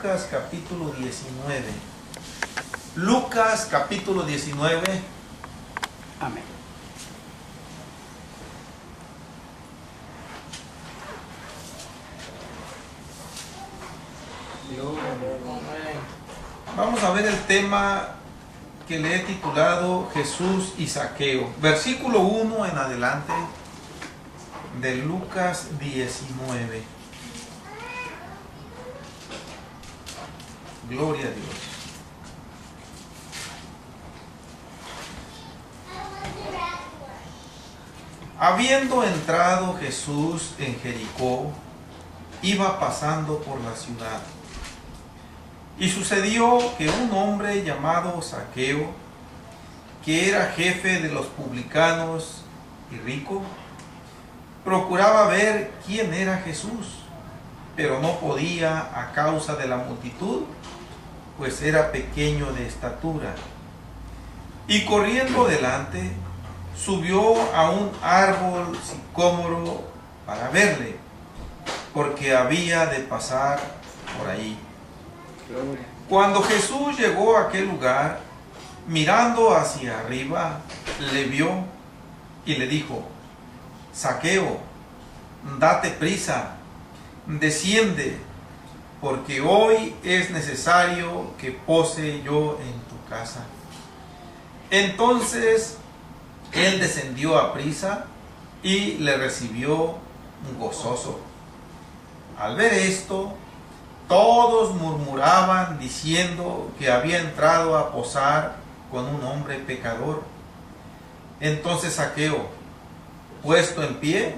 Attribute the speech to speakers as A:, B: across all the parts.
A: Lucas capítulo 19. Lucas capítulo 19.
B: Amén.
A: Vamos a ver el tema que le he titulado Jesús y Zaqueo. Versículo 1 en adelante de Lucas 19. Gloria a Dios. Habiendo entrado Jesús en Jericó, iba pasando por la ciudad. Y sucedió que un hombre llamado Zaqueo, que era jefe de los publicanos y rico, procuraba ver quién era Jesús, pero no podía a causa de la multitud, pues era pequeño de estatura. Y corriendo delante, subió a un árbol sicómoro para verle, porque había de pasar por ahí. Cuando Jesús llegó a aquel lugar, mirando hacia arriba, le vio y le dijo: Zaqueo, date prisa, desciende, porque hoy es necesario que pose yo en tu casa. Entonces él descendió a prisa y le recibió gozoso. Al ver esto, todos murmuraban diciendo que había entrado a posar con un hombre pecador. Entonces Zaqueo, puesto en pie,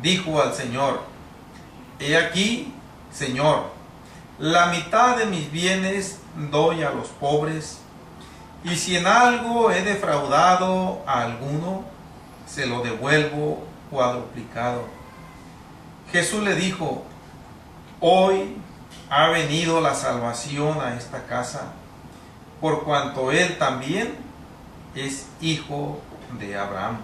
A: dijo al Señor: He aquí, Señor, la mitad de mis bienes doy a los pobres, y si en algo he defraudado a alguno, se lo devuelvo cuadruplicado. Jesús le dijo: Hoy ha venido la salvación a esta casa, por cuanto él también es hijo de Abraham.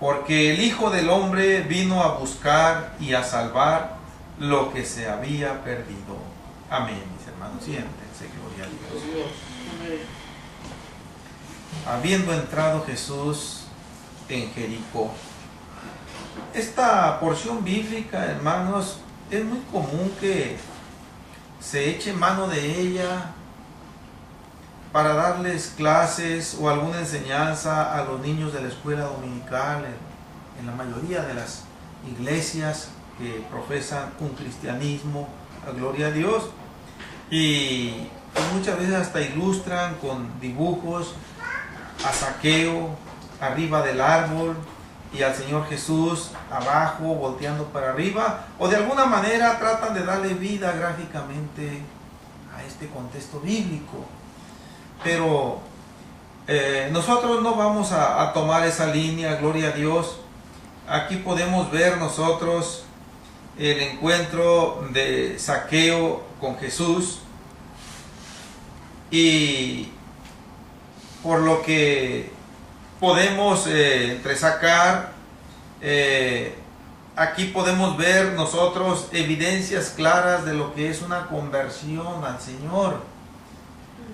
A: Porque el Hijo del Hombre vino a buscar y a salvar lo que se había perdido. Amén, mis hermanos. Siéntense, gloria a Dios. Habiendo entrado Jesús en Jericó. Esta porción bíblica, hermanos, es muy común que se eche mano de ella para darles clases o alguna enseñanza a los niños de la escuela dominical en la mayoría de las iglesias que profesan un cristianismo, a gloria a Dios, y muchas veces hasta ilustran con dibujos a Zaqueo arriba del árbol y al Señor Jesús abajo volteando para arriba, o de alguna manera tratan de darle vida gráficamente a este contexto bíblico. Pero nosotros no vamos a tomar esa línea, gloria a Dios. Aquí podemos ver nosotros el encuentro de Zaqueo con Jesús, y por lo que podemos entresacar, aquí podemos ver nosotros evidencias claras de lo que es una conversión al Señor.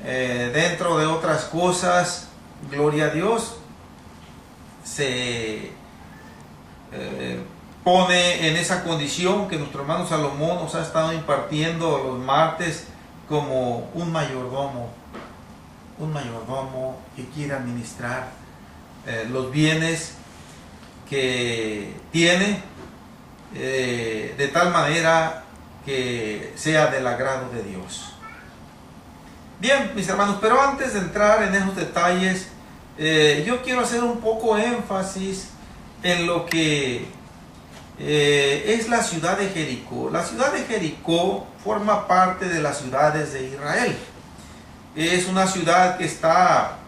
A: Dentro de otras cosas, gloria a Dios, se pone en esa condición que nuestro hermano Salomón nos ha estado impartiendo los martes, como un mayordomo que quiere administrar los bienes que tiene de tal manera que sea del agrado de Dios. Bien, mis hermanos, pero antes de entrar en esos detalles, yo quiero hacer un poco énfasis en lo que es la ciudad de Jericó. La ciudad de Jericó forma parte de las ciudades de Israel. Es una ciudad que está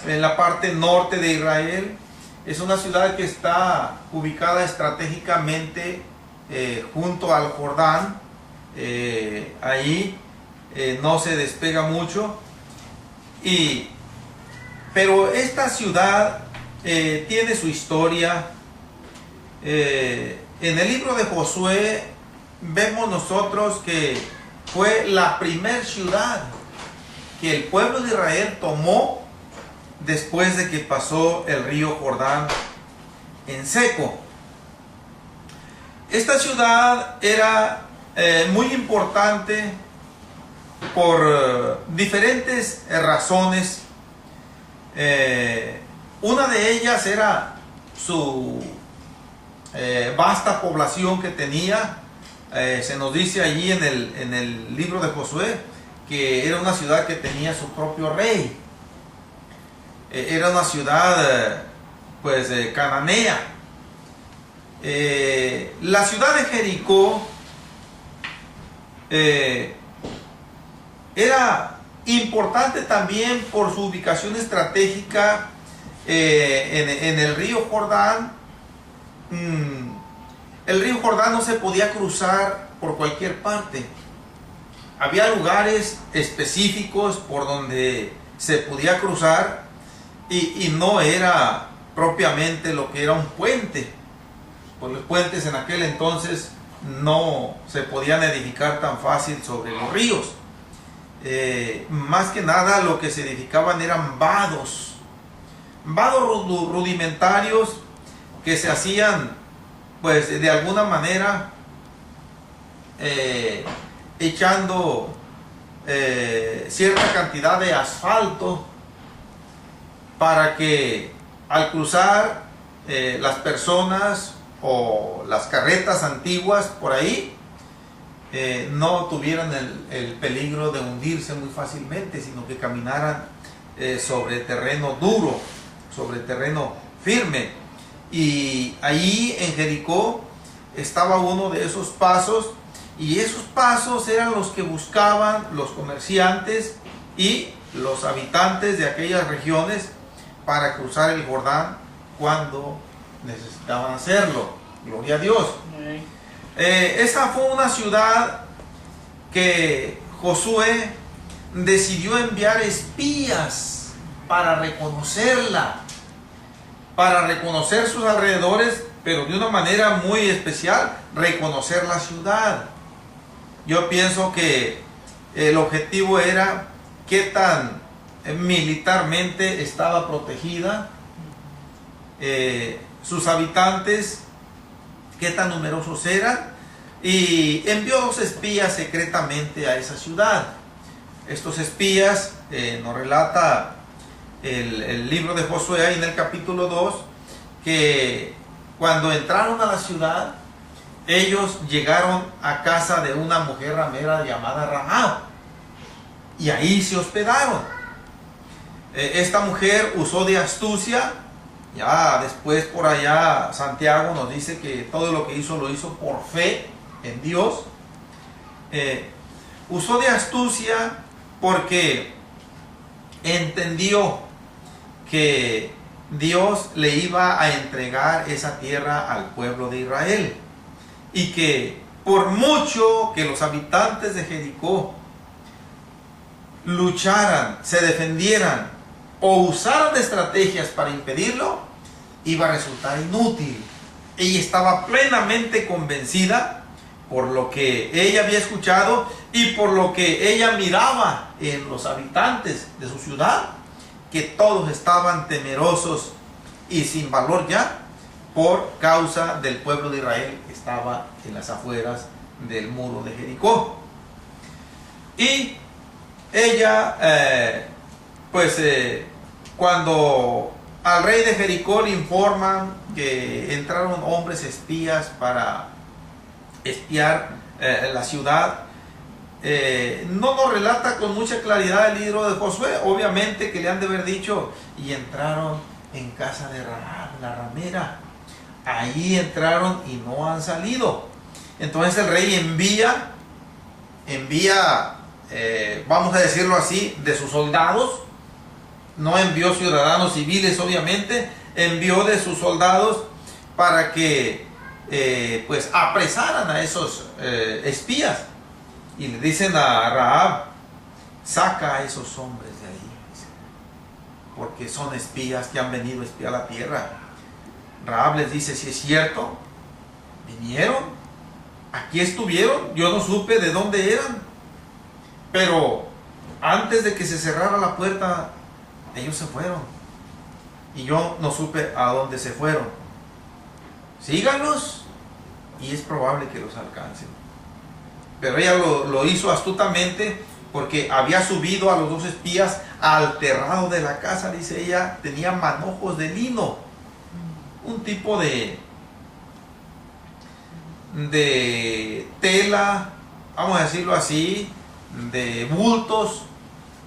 A: en la parte norte de Israel. Es una ciudad que está ubicada estratégicamente junto al Jordán. Ahí no se despega mucho. Pero esta ciudad tiene su historia. En el libro de Josué vemos nosotros que fue la primer ciudad que el pueblo de Israel tomó después de que pasó el río Jordán en seco. Esta ciudad era muy importante por diferentes razones. Una de ellas era su vasta población que tenía. Se nos dice allí en el libro de Josué que era una ciudad que tenía su propio rey. Era una ciudad pues cananea. La ciudad de Jericó era importante también por su ubicación estratégica en el río Jordán. El río Jordán no se podía cruzar por cualquier parte. Había lugares específicos por donde se podía cruzar y no era propiamente lo que era un puente. Pues los puentes en aquel entonces no se podían edificar tan fácil sobre los ríos. Más que nada lo que se edificaban eran vados rudimentarios que se hacían pues de alguna manera echando cierta cantidad de asfalto para que al cruzar las personas o las carretas antiguas por ahí no tuvieran el peligro de hundirse muy fácilmente, sino que caminaran sobre terreno duro, sobre terreno firme. Y ahí en Jericó estaba uno de esos pasos, y esos pasos eran los que buscaban los comerciantes y los habitantes de aquellas regiones para cruzar el Jordán cuando necesitaban hacerlo. Gloria a Dios. Esa fue una ciudad que Josué decidió enviar espías para reconocerla, para reconocer sus alrededores, pero de una manera muy especial, reconocer la ciudad. Yo pienso que el objetivo era qué tan militarmente estaba protegida, sus habitantes, qué tan numerosos eran, y envió 2 espías secretamente a esa ciudad. Estos espías nos relata el libro de Josué ahí en el capítulo 2, que cuando entraron a la ciudad, ellos llegaron a casa de una mujer ramera llamada Rahab, y ahí se hospedaron. Esta mujer usó de astucia. Ya después por allá Santiago nos dice que todo lo que hizo lo hizo por fe en Dios. Usó de astucia porque entendió que Dios le iba a entregar esa tierra al pueblo de Israel, y que por mucho que los habitantes de Jericó lucharan, se defendieran o usaran de estrategias para impedirlo, iba a resultar inútil. Ella estaba plenamente convencida por lo que ella había escuchado y por lo que ella miraba en los habitantes de su ciudad, que todos estaban temerosos y sin valor ya por causa del pueblo de Israel que estaba en las afueras del muro de Jericó. Y ella cuando al rey de Jericó le informan que entraron hombres espías para espiar la ciudad, no nos relata con mucha claridad el libro de Josué. Obviamente que le han de haber dicho, y entraron en casa de Rahab, la ramera. Ahí entraron y no han salido. Entonces el rey envía, vamos a decirlo así, de sus soldados. No envió ciudadanos civiles, obviamente, envió de sus soldados para que pues apresaran a esos espías. Y le dicen a Rahab, saca a esos hombres de ahí, porque son espías que han venido a espiar la tierra. Rahab les dice, si es cierto, vinieron, aquí estuvieron, yo no supe de dónde eran, pero antes de que se cerrara la puerta, ellos se fueron, y yo no supe a dónde se fueron. Síganlos, y es probable que los alcancen. Pero ella lo hizo astutamente, porque había subido a los 2 espías al terrado de la casa, dice ella, tenía manojos de lino, un tipo de tela, vamos a decirlo así, de bultos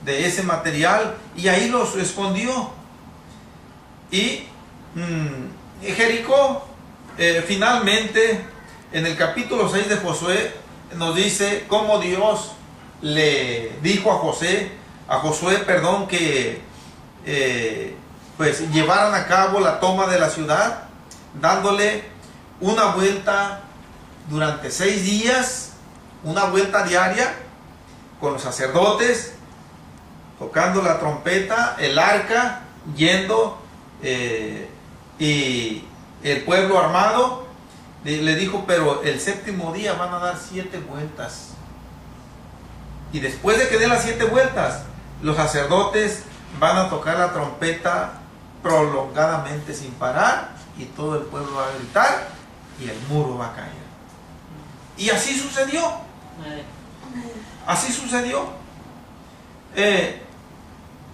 A: de ese material, y ahí los escondió. Y Jericó, finalmente, en el capítulo 6 de Josué, nos dice cómo Dios le dijo a Josué, que pues llevaran a cabo la toma de la ciudad, dándole una vuelta durante 6 días, una vuelta diaria, con los sacerdotes tocando la trompeta, el arca yendo, y el pueblo armado. Le dijo, pero el 7º día van a dar 7 vueltas. Y después de que den las 7 vueltas, los sacerdotes van a tocar la trompeta prolongadamente sin parar, y todo el pueblo va a gritar, y el muro va a caer. Y así sucedió. Así sucedió.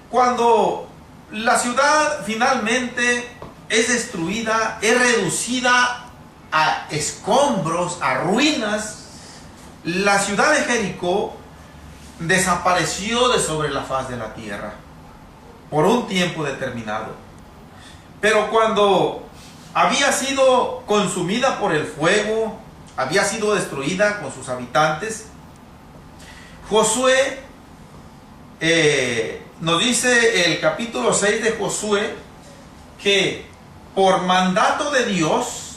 A: Cuando la ciudad finalmente es destruida, es reducida a escombros, a ruinas, la ciudad de Jericó desapareció de sobre la faz de la tierra por un tiempo determinado. Pero cuando había sido consumida por el fuego, había sido destruida con sus habitantes, Josué, nos dice el capítulo 6 de Josué, que por mandato de Dios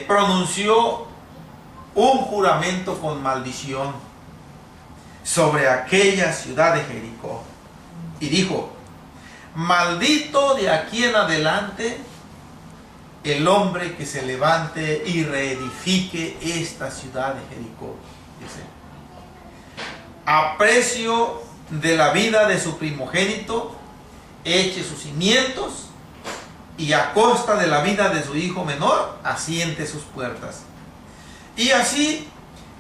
A: pronunció un juramento con maldición sobre aquella ciudad de Jericó, y dijo: maldito de aquí en adelante el hombre que se levante y reedifique esta ciudad de Jericó, dice, a precio de la vida de su primogénito, eche sus cimientos, y a costa de la vida de su hijo menor, asiente sus puertas. Y así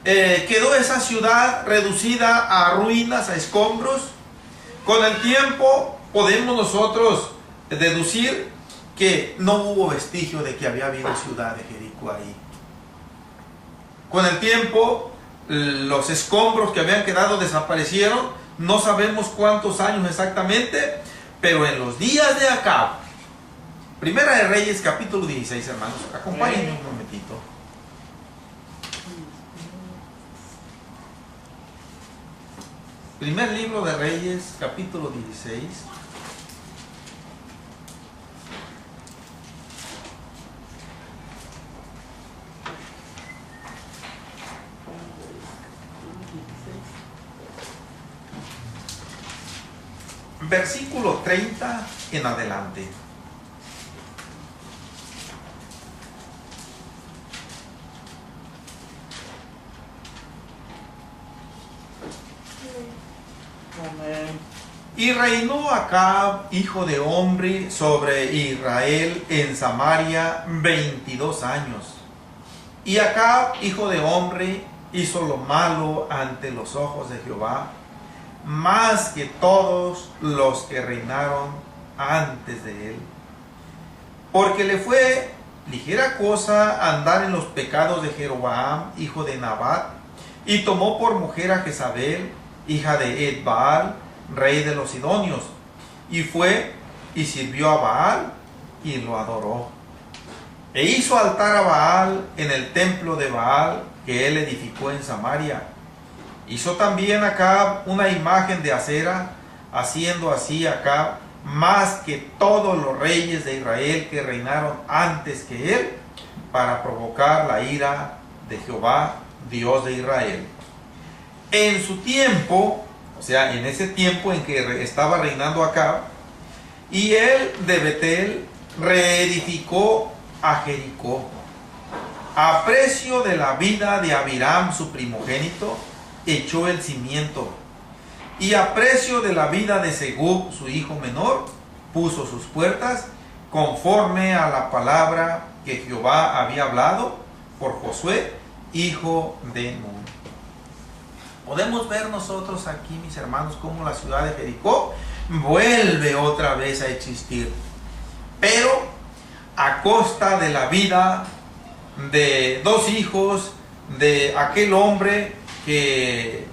A: quedó esa ciudad reducida a ruinas, a escombros. Con el tiempo podemos nosotros deducir que no hubo vestigio de que había habido ciudad de Jericó ahí. Con el tiempo los escombros que habían quedado desaparecieron. No sabemos cuántos años exactamente, pero en los días de Acab, Primera de Reyes, capítulo 16, hermanos, acompáñenme un momentito. Primer libro de Reyes, capítulo 16. Versículo 30 en adelante. Y reinó Acab, hijo de Omri, sobre Israel en Samaria 22 años. Y Acab, hijo de Omri, hizo lo malo ante los ojos de Jehová, más que todos los que reinaron antes de él. Porque le fue ligera cosa andar en los pecados de Jeroboam, hijo de Nabat, y tomó por mujer a Jezabel, hija de Ed-Baal, rey de los Sidonios, y fue y sirvió a Baal y lo adoró. E hizo altar a Baal en el templo de Baal que él edificó en Samaria. Hizo también Acab una imagen de acera, haciendo así Acab más que todos los reyes de Israel que reinaron antes que él, para provocar la ira de Jehová, Dios de Israel. En su tiempo, o sea, en ese tiempo en que estaba reinando Acab, y él de Betel reedificó a Jericó, a precio de la vida de Abiram, su primogénito, echó el cimiento, y a precio de la vida de Segub, su hijo menor, puso sus puertas, conforme a la palabra que Jehová había hablado por Josué, hijo de Nun. Podemos ver nosotros aquí, mis hermanos, cómo la ciudad de Jericó vuelve otra vez a existir, pero a costa de la vida de dos hijos de aquel hombre que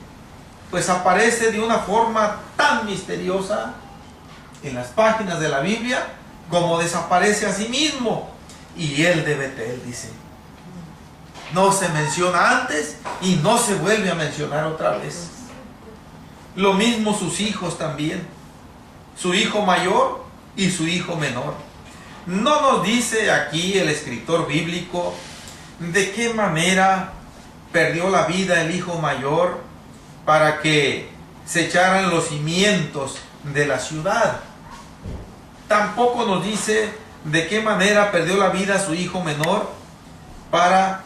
A: pues aparece de una forma tan misteriosa en las páginas de la Biblia como desaparece a sí mismo. Y él de Betel, dice, no se menciona antes y no se vuelve a mencionar otra vez. Lo mismo sus hijos también, su hijo mayor y su hijo menor. No nos dice aquí el escritor bíblico de qué manera perdió la vida el hijo mayor para que se echaran los cimientos de la ciudad. Tampoco nos dice de qué manera perdió la vida su hijo menor para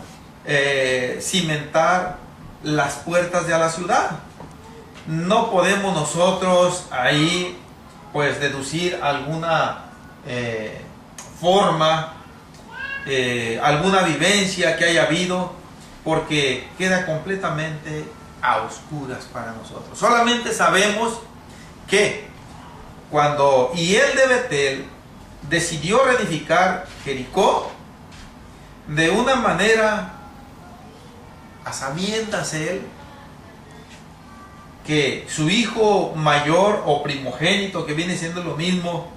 A: cimentar las puertas de la ciudad. No podemos nosotros ahí pues deducir alguna forma, alguna vivencia que haya habido, porque queda completamente a oscuras para nosotros. Solamente sabemos que cuando Hiel de Betel decidió reedificar Jericó, de una manera a sabiendas él que su hijo mayor o primogénito, que viene siendo lo mismo,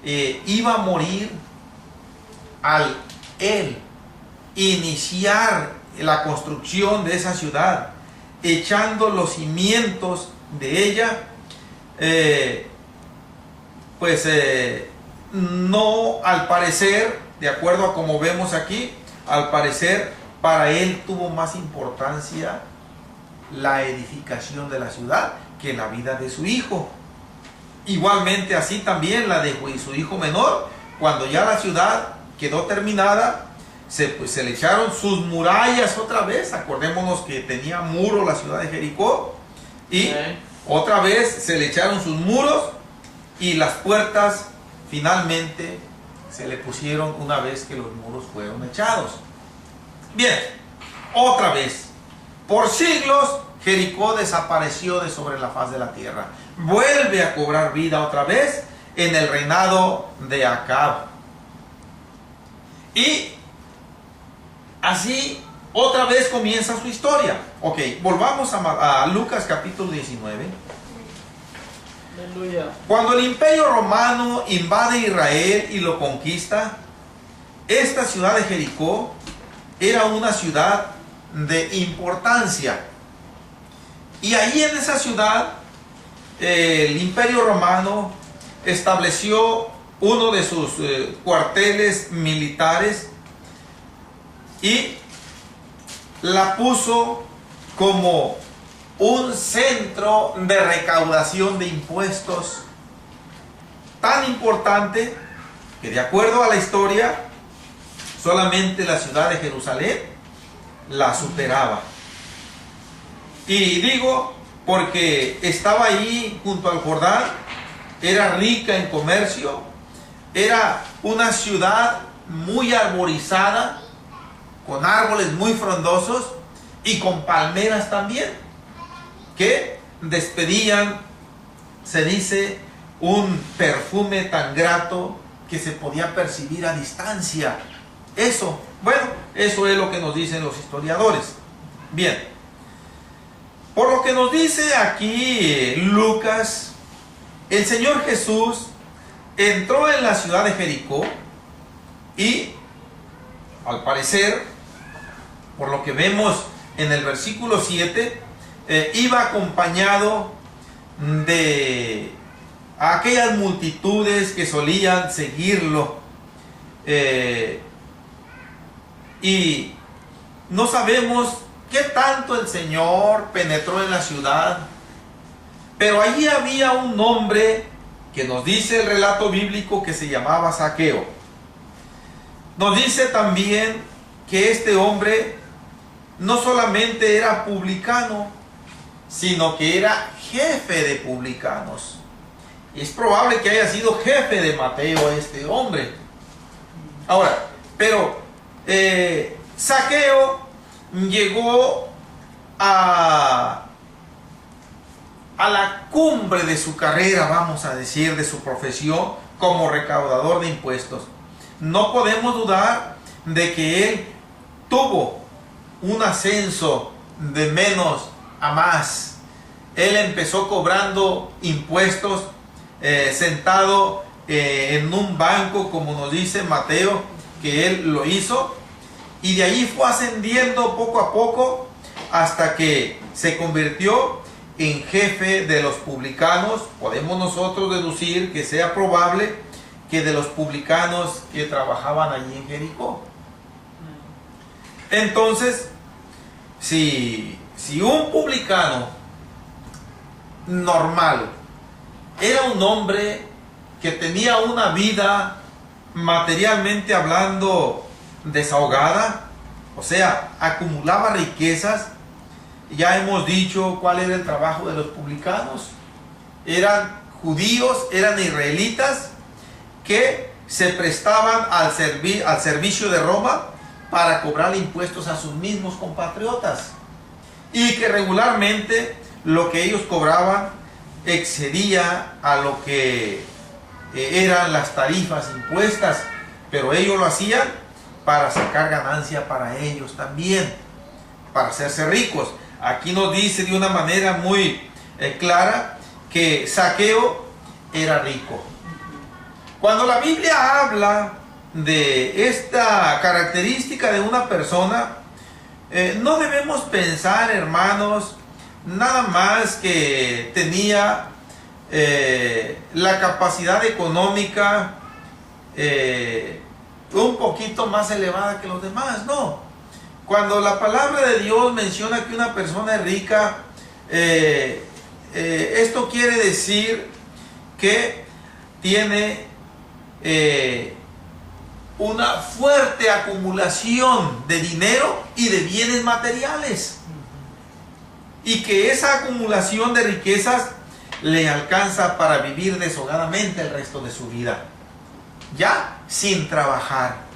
A: iba a morir al él iniciar la construcción de esa ciudad, echando los cimientos de ella, no, al parecer, de acuerdo a como vemos aquí, al parecer para él tuvo más importancia la edificación de la ciudad que la vida de su hijo. Igualmente así también la de su hijo menor, cuando ya la ciudad quedó terminada, se le echaron sus murallas otra vez. Acordémonos que tenía muro la ciudad de Jericó, y otra vez se le echaron sus muros, y las puertas finalmente se le pusieron una vez que los muros fueron echados. Bien, otra vez, por siglos Jericó desapareció de sobre la faz de la tierra. Vuelve a cobrar vida otra vez en el reinado de Acab. Y así otra vez comienza su historia. Ok, volvamos a Lucas capítulo 19.
B: Aleluya.
A: Cuando el imperio romano invade Israel y lo conquista, esta ciudad de Jericó era una ciudad de importancia. Y ahí en esa ciudad, el imperio romano estableció uno de sus cuarteles militares y la puso como un centro de recaudación de impuestos tan importante que, de acuerdo a la historia, solamente la ciudad de Jerusalén la superaba. Y digo porque estaba ahí junto al Jordán, era rica en comercio, era una ciudad muy arborizada, con árboles muy frondosos y con palmeras también, que despedían, se dice, un perfume tan grato que se podía percibir a distancia. Eso, bueno, eso es lo que nos dicen los historiadores. Bien, por lo que nos dice aquí Lucas, el Señor Jesús entró en la ciudad de Jericó y, al parecer, por lo que vemos en el versículo 7, iba acompañado de aquellas multitudes que solían seguirlo, y no sabemos qué tanto el Señor penetró en la ciudad, pero allí había un hombre que nos dice el relato bíblico que se llamaba Zaqueo. Nos dice también que este hombre no solamente era publicano, sino que era jefe de publicanos. Es probable que haya sido jefe de Mateo este hombre. Ahora, pero Zaqueo llegó a la cumbre de su carrera, vamos a decir, de su profesión como recaudador de impuestos. No podemos dudar de que él tuvo un ascenso de menos a más. Él empezó cobrando impuestos sentado en un banco, como nos dice Mateo, que él lo hizo, y de ahí fue ascendiendo poco a poco hasta que se convirtió en jefe de los publicanos. Podemos nosotros deducir que sea probable que de los publicanos que trabajaban allí en Jericó. Entonces, si un publicano normal era un hombre que tenía una vida materialmente hablando desahogada, o sea, acumulaba riquezas. Ya hemos dicho cuál era el trabajo de los publicanos. Eran judíos, eran israelitas que se prestaban al servicio de Roma para cobrar impuestos a sus mismos compatriotas, y que regularmente lo que ellos cobraban excedía a lo que eran las tarifas impuestas, pero ellos lo hacían para sacar ganancia para ellos también, para hacerse ricos. Aquí nos dice de una manera muy clara que Zaqueo era rico. Cuando la Biblia habla de esta característica de una persona, no debemos pensar, hermanos, nada más que tenía la capacidad económica un poquito más elevada que los demás. No. Cuando la palabra de Dios menciona que una persona es rica, esto quiere decir que tiene una fuerte acumulación de dinero y de bienes materiales, y que esa acumulación de riquezas le alcanza para vivir deshogadamente el resto de su vida, ya sin trabajar.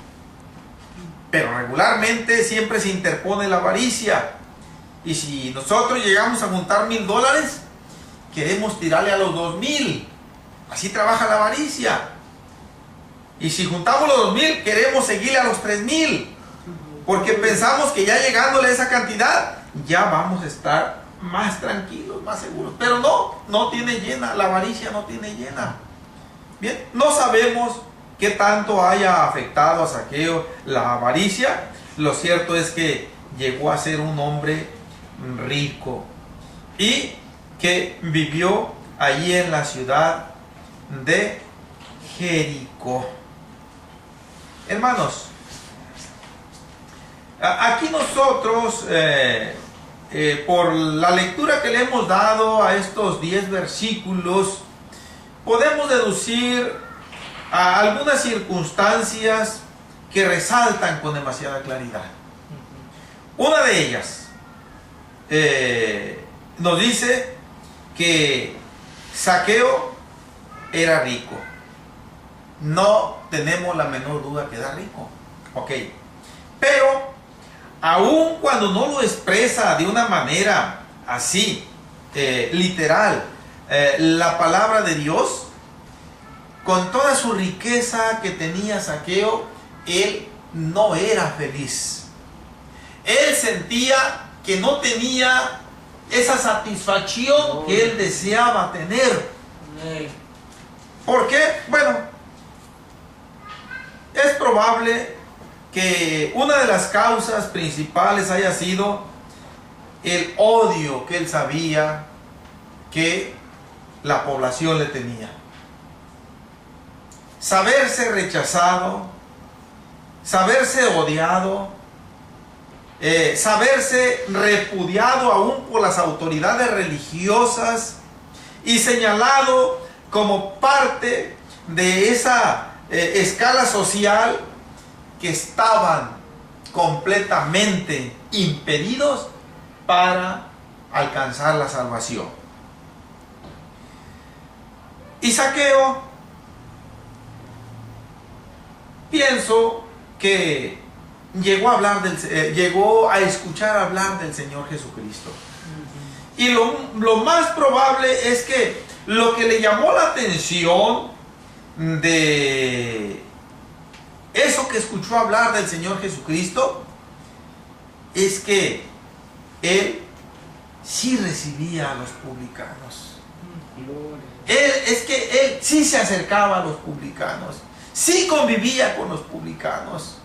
A: Pero regularmente siempre se interpone la avaricia, y si nosotros llegamos a juntar $1,000, queremos tirarle a los 2,000. Así trabaja la avaricia. Y si juntamos los 2,000, queremos seguirle a los 3,000, porque pensamos que ya llegándole a esa cantidad ya vamos a estar más tranquilos, más seguros. Pero no tiene llena, la avaricia no tiene llena. Bien, no sabemos qué tanto haya afectado a Zaqueo la avaricia. Lo cierto es que llegó a ser un hombre rico y que vivió allí en la ciudad de Jericó. Hermanos, aquí nosotros, por la lectura que le hemos dado a estos 10 versículos, podemos deducir a algunas circunstancias que resaltan con demasiada claridad. Una de ellas nos dice que Zaqueo era rico. No tenemos la menor duda que era rico. Ok. Pero aun cuando no lo expresa de una manera así, literal, la palabra de Dios, con toda su riqueza que tenía Zaqueo, él no era feliz. Él sentía que no tenía esa satisfacción que él deseaba tener. ¿Por qué? Bueno, es probable que una de las causas principales haya sido el odio que él sabía que la población le tenía. Saberse rechazado, saberse odiado, saberse repudiado aún por las autoridades religiosas y señalado como parte de esa escala social que estaban completamente impedidos para alcanzar la salvación. Y Zaqueo, pienso que llegó a escuchar hablar del Señor Jesucristo. Y lo más probable es que lo que le llamó la atención de eso que escuchó hablar del Señor Jesucristo es que él sí recibía a los publicanos. Él sí se acercaba a los publicanos, sí convivía con los publicanos.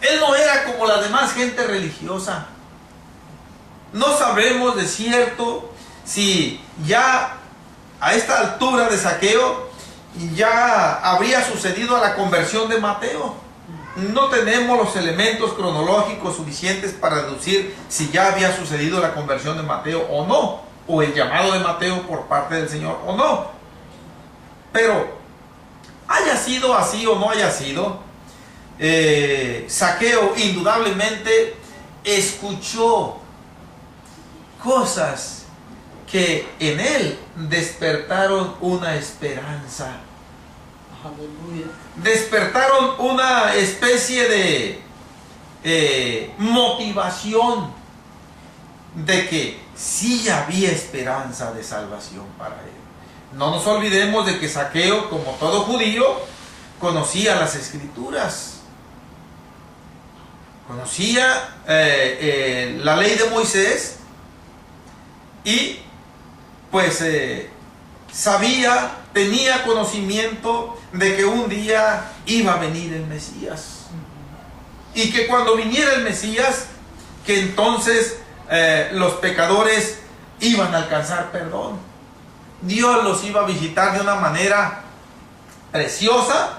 A: Él no era como la demás gente religiosa. No sabemos de cierto si ya a esta altura de Zaqueo ya habría sucedido la conversión de Mateo. No tenemos los elementos cronológicos suficientes para deducir si ya había sucedido la conversión de Mateo o no, o el llamado de Mateo por parte del Señor o no. Pero haya sido así o no haya sido, Zaqueo indudablemente escuchó cosas que en él despertaron una esperanza.
B: Aleluya.
A: Despertaron una especie de motivación de que sí había esperanza de salvación para él. No nos olvidemos de que Zaqueo, como todo judío, conocía las Escrituras. Conocía la ley de Moisés y pues sabía, tenía conocimiento de que un día iba a venir el Mesías. Y que cuando viniera el Mesías, que entonces los pecadores iban a alcanzar perdón. Dios los iba a visitar de una manera preciosa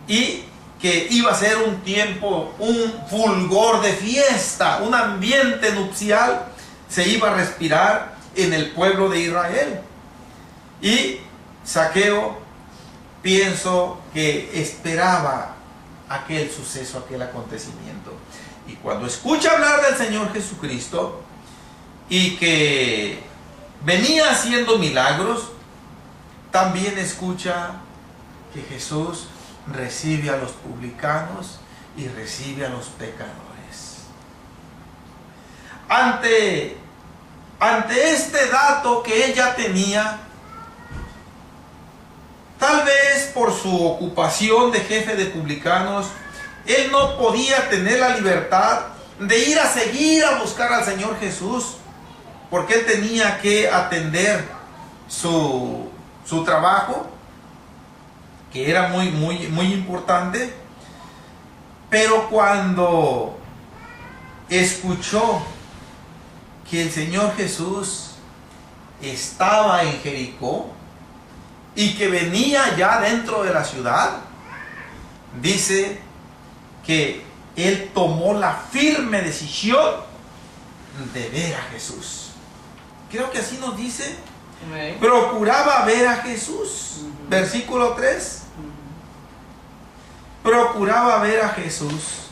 A: y que iba a ser un tiempo, un fulgor de fiesta, un ambiente nupcial se iba a respirar en el pueblo de Israel. Y Zaqueo, pienso que esperaba aquel suceso, aquel acontecimiento. Y cuando escucha hablar del Señor Jesucristo y que venía haciendo milagros, también escucha que Jesús recibe a los publicanos y recibe a los pecadores. Ante este dato que ella tenía, tal vez por su ocupación de jefe de publicanos, él no podía tener la libertad de ir a seguir a buscar al Señor Jesús, porque él tenía que atender su trabajo, que era muy importante. Pero cuando escuchó que el Señor Jesús estaba en Jericó y que venía ya dentro de la ciudad, dice que él tomó la firme decisión de ver a Jesús. Creo que así nos dice. Procuraba ver a Jesús. Versículo 3. Procuraba ver a Jesús.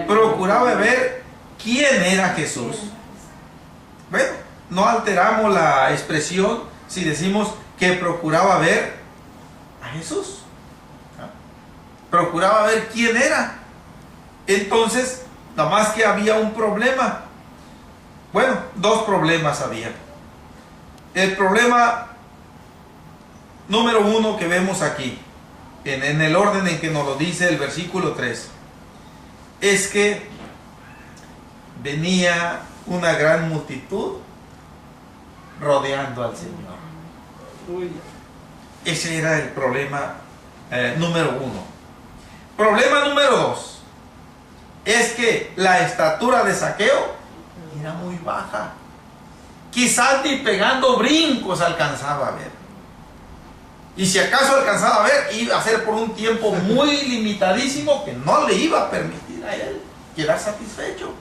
A: Procuraba ver quién era Jesús. Bueno, no alteramos la expresión si decimos que procuraba ver a Jesús. Procuraba ver quién era. Entonces, nada más que había un problema. Bueno, dos problemas había. El problema número uno que vemos aquí, en el orden en que nos lo dice el versículo 3, es que venía una gran multitud rodeando al Señor. Ese era el problema número uno. Problema número 2 es que la estatura de Zaqueo era muy baja. Quizás ni pegando brincos alcanzaba a ver. Y si acaso alcanzaba a ver, iba a ser por un tiempo muy limitadísimo que no le iba a permitir a él quedar satisfecho.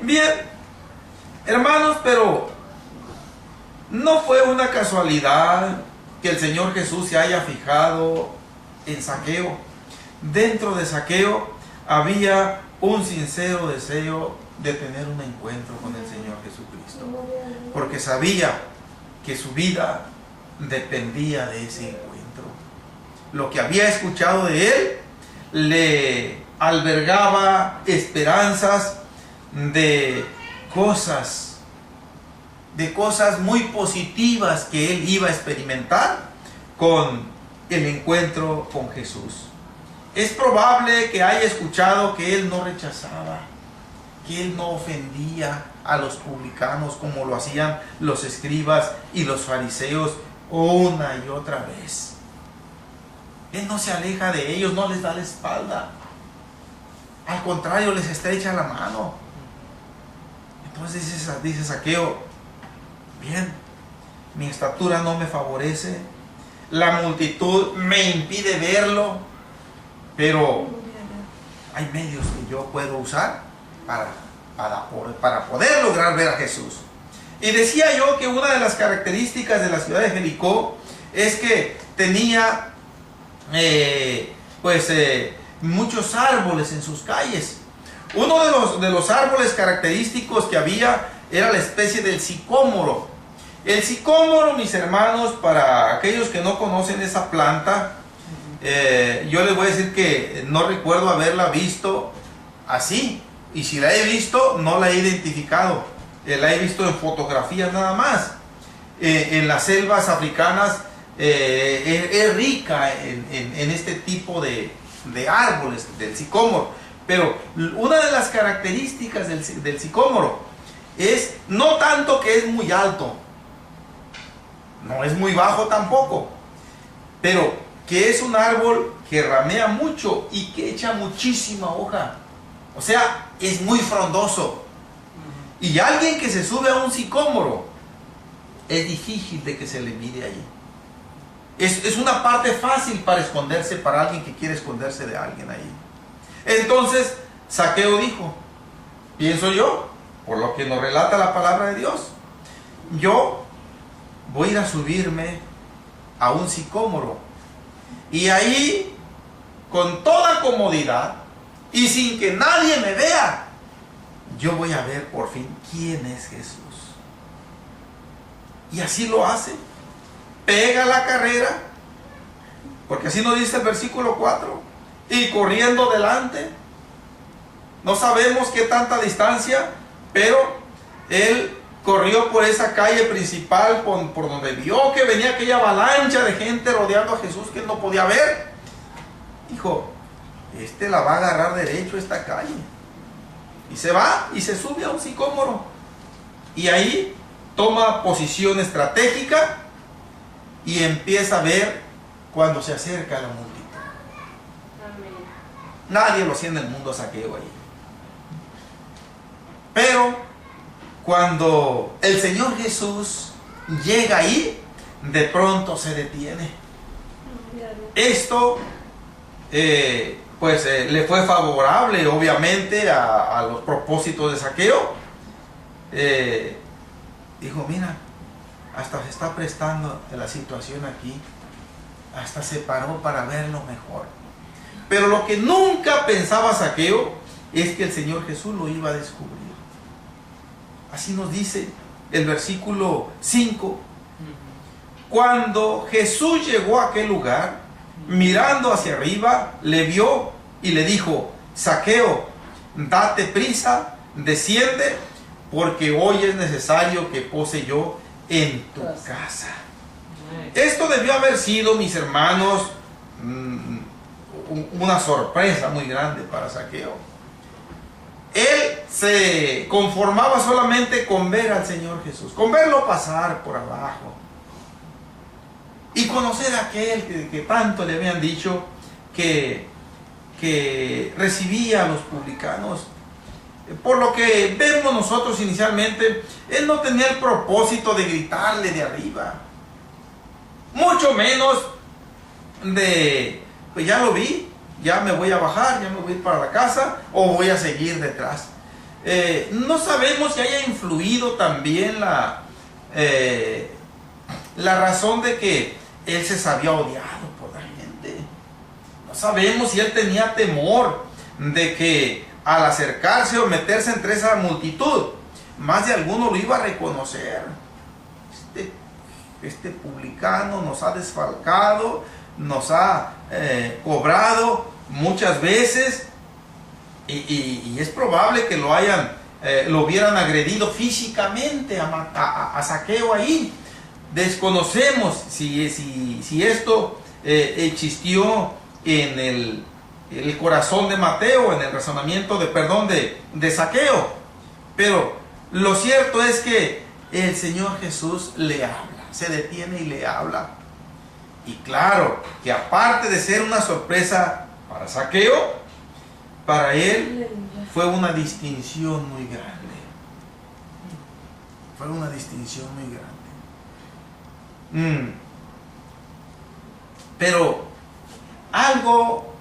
A: Bien, hermanos, pero no fue una casualidad que el Señor Jesús se haya fijado en Zaqueo. Dentro de Zaqueo había un sincero deseo de tener un encuentro con el Señor Jesucristo, porque sabía que su vida dependía de ese encuentro. Lo que había escuchado de él le albergaba esperanzas de cosas muy positivas que él iba a experimentar con el encuentro con Jesús. Es probable que haya escuchado que él no rechazaba, que él no ofendía a los publicanos como lo hacían los escribas y los fariseos una y otra vez. Él no se aleja de ellos, no les da la espalda. Al contrario, les estrecha la mano. Entonces dice Zaqueo: bien, mi estatura no me favorece, la multitud me impide verlo, pero hay medios que yo puedo usar para poder lograr ver a Jesús. Y decía yo que una de las características de la ciudad de Jericó es que tenía muchos árboles en sus calles. Uno de los árboles característicos que había era la especie del sicómoro. El sicómoro, mis hermanos, para aquellos que no conocen esa planta, yo les voy a decir que no recuerdo haberla visto así, y si la he visto no la he identificado, la he visto en fotografías nada más. En las selvas africanas es rica en este tipo de árboles del sicómoro, pero una de las características del sicómoro es no tanto que es muy alto, no es muy bajo tampoco, pero que es un árbol que ramea mucho y que echa muchísima hoja. O sea, es muy frondoso. Y alguien que se sube a un sicómoro, es difícil de que se le mire allí. Es una parte fácil para esconderse, para alguien que quiere esconderse de alguien ahí. Entonces, Zaqueo dijo, pienso yo, por lo que nos relata la palabra de Dios, yo voy a ir a subirme a un sicómoro, y ahí, con toda comodidad y sin que nadie me vea, yo voy a ver por fin quién es Jesús. Y así lo hace. Pega la carrera, porque así nos dice el versículo 4, y corriendo delante. No sabemos qué tanta distancia, pero él corrió por esa calle principal por donde vio que venía aquella avalancha de gente rodeando a Jesús que él no podía ver. Dijo, la va a agarrar derecho esta calle. Y se va y se sube a un sicómoro. Y ahí toma posición estratégica y empieza a ver cuando se acerca a la multitud. Amén. Nadie lo hacía en el mundo a Zaqueo ahí. Pero cuando el Señor Jesús llega ahí, de pronto se detiene. Esto le fue favorable obviamente a los propósitos de Zaqueo. Dijo, mira, hasta se está prestando la situación aquí, hasta se paró para verlo mejor. Pero lo que nunca pensaba Zaqueo es que el Señor Jesús lo iba a descubrir. Así nos dice el versículo 5. Cuando Jesús llegó a aquel lugar, mirando hacia arriba, le vio y le dijo, Zaqueo, date prisa, desciende, porque hoy es necesario que pose yo en tu casa. Esto debió haber sido, mis hermanos, una sorpresa muy grande para Zaqueo. Él se conformaba solamente con ver al Señor Jesús, con verlo pasar por abajo y conocer a aquel que tanto le habían dicho que recibía a los publicanos. Por lo que vemos nosotros inicialmente, él no tenía el propósito de gritarle de arriba, mucho menos de, pues ya lo vi, ya me voy a bajar, ya me voy a ir para la casa o voy a seguir detrás. No sabemos si haya influido también la razón de que él se sabía odiado por la gente. No sabemos si él tenía temor de que al acercarse o meterse entre esa multitud, más de alguno lo iba a reconocer. Este publicano nos ha desfalcado, nos ha cobrado muchas veces, y es probable que lo hubieran agredido físicamente a Zaqueo ahí. Desconocemos si esto existió en el corazón de Mateo, en el razonamiento de Zaqueo, pero lo cierto es que el Señor Jesús le habla, se detiene y le habla. Y claro, que aparte de ser una sorpresa para Zaqueo, para él fue una distinción muy grande. Fue una distinción muy grande. Pero algo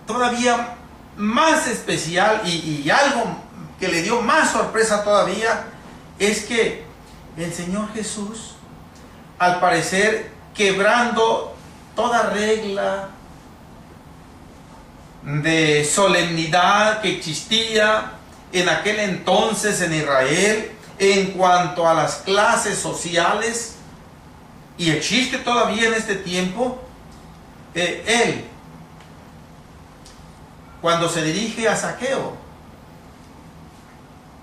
A: todavía más especial y algo que le dio más sorpresa todavía es que el Señor Jesús, al parecer, quebrando toda regla de solemnidad que existía en aquel entonces en Israel en cuanto a las clases sociales, y existe todavía en este tiempo, él, cuando se dirige a Zaqueo,